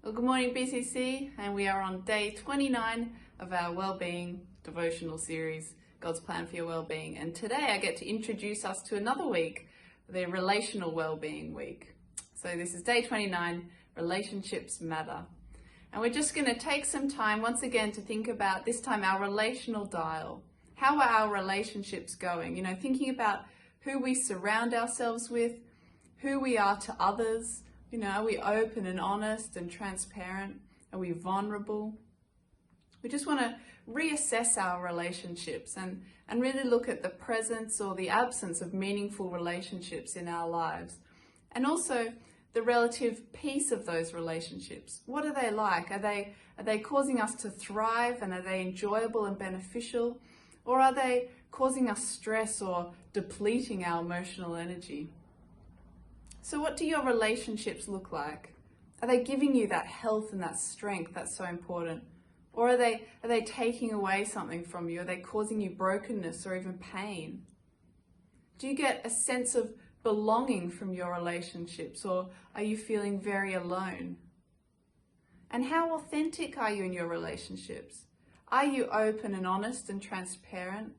Well, good morning BCC, and we are on day 29 of our Wellbeing devotional series, God's Plan for Your Wellbeing. And today I get to introduce us to another week, the Relational Wellbeing Week. So this is day 29, Relationships Matter. And we're just going to take some time once again to think about this time our relational dial. How are our relationships going? Thinking about who we surround ourselves with, who we are to others. Are we open and honest and transparent? Are we vulnerable? We just want to reassess our relationships and really look at the presence or the absence of meaningful relationships in our lives. And also the relative peace of those relationships. What are they like? Are they causing us to thrive, and are they enjoyable and beneficial? Or are they causing us stress or depleting our emotional energy? So what do your relationships look like? Are they giving you that health and that strength that's so important? Or are they taking away something from you? Are they causing you brokenness or even pain? Do you get a sense of belonging from your relationships, or are you feeling very alone? And how authentic are you in your relationships? Are you open and honest and transparent?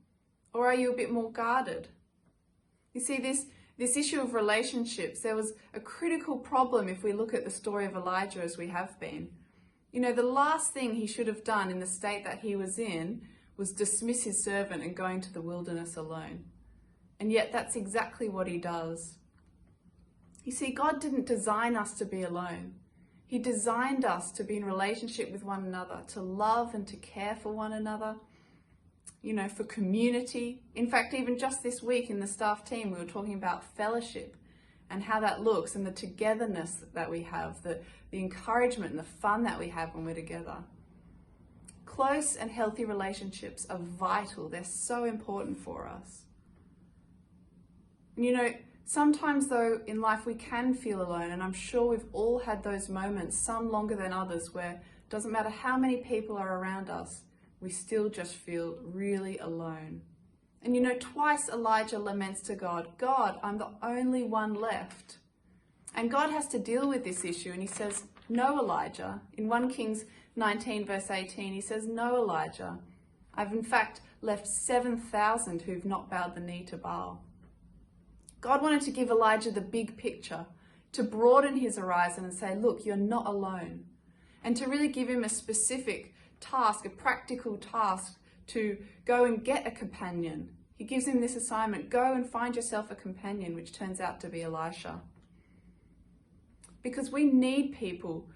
Or are you a bit more guarded? You see, this issue of relationships, there was a critical problem if we look at the story of Elijah as we have been. The last thing he should have done in the state that he was in was dismiss his servant and go into the wilderness alone. And yet that's exactly what he does. You see, God didn't design us to be alone. He designed us to be in relationship with one another, to love and to care for one another. For community. In fact, even just this week in the staff team, we were talking about fellowship and how that looks, and the togetherness that we have, the encouragement and the fun that we have when we're together. Close and healthy relationships are vital. They're so important for us. And sometimes though in life we can feel alone, and I'm sure we've all had those moments, some longer than others, where it doesn't matter how many people are around us, we still just feel really alone. And twice Elijah laments to God, God, I'm the only one left. And God has to deal with this issue, and he says, no, Elijah. In 1 Kings 19 verse 18, he says, no, Elijah. I've in fact left 7,000 who've not bowed the knee to Baal. God wanted to give Elijah the big picture, to broaden his horizon and say, look, you're not alone. And to really give him a specific task, a practical task, to go and get a companion. He gives him this assignment: go and find yourself a companion, which turns out to be Elisha. Because we need people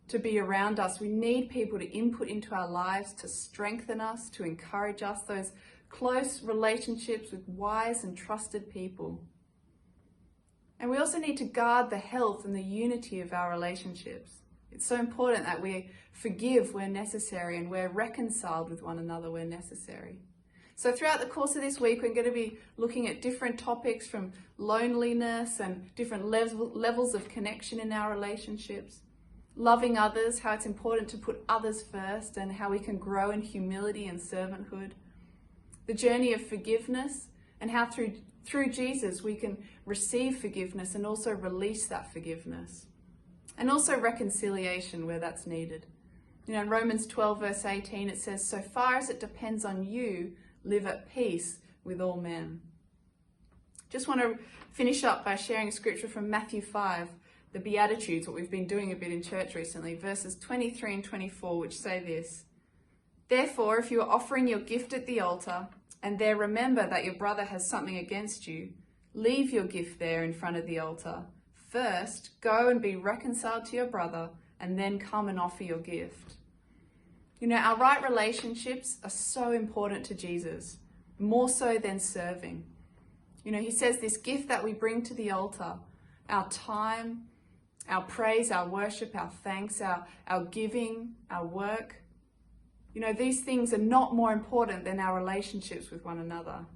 to be around us. We need people to input into our lives, to strengthen us, to encourage us, those close relationships with wise and trusted people. And we also need to guard the health and the unity of our relationships. It's so important that we forgive where necessary and we're reconciled with one another where necessary. So throughout the course of this week, we're going to be looking at different topics, from loneliness and different levels of connection in our relationships, loving others, how it's important to put others first, and how we can grow in humility and servanthood, the journey of forgiveness, and how through Jesus we can receive forgiveness and also release that forgiveness. And also reconciliation where that's needed. In Romans 12 verse 18, it says, so far as it depends on you, live at peace with all men. Just want to finish up by sharing a scripture from Matthew 5, the Beatitudes, what we've been doing a bit in church recently, verses 23 and 24, which say this: therefore, if you are offering your gift at the altar, and there remember that your brother has something against you, leave your gift there in front of the altar. First, go and be reconciled to your brother, and then come and offer your gift. Our right relationships are so important to Jesus, more so than serving. He says this gift that we bring to the altar, our time, our praise, our worship, our thanks, our giving, our work, these things are not more important than our relationships with one another.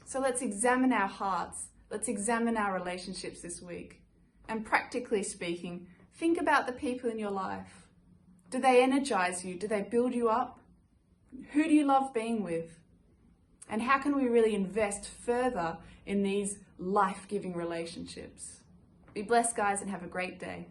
So let's examine our hearts. Let's examine our relationships this week. And practically speaking, think about the people in your life. Do they energize you? Do they build you up? Who do you love being with? And how can we really invest further in these life-giving relationships? Be blessed, guys, and have a great day.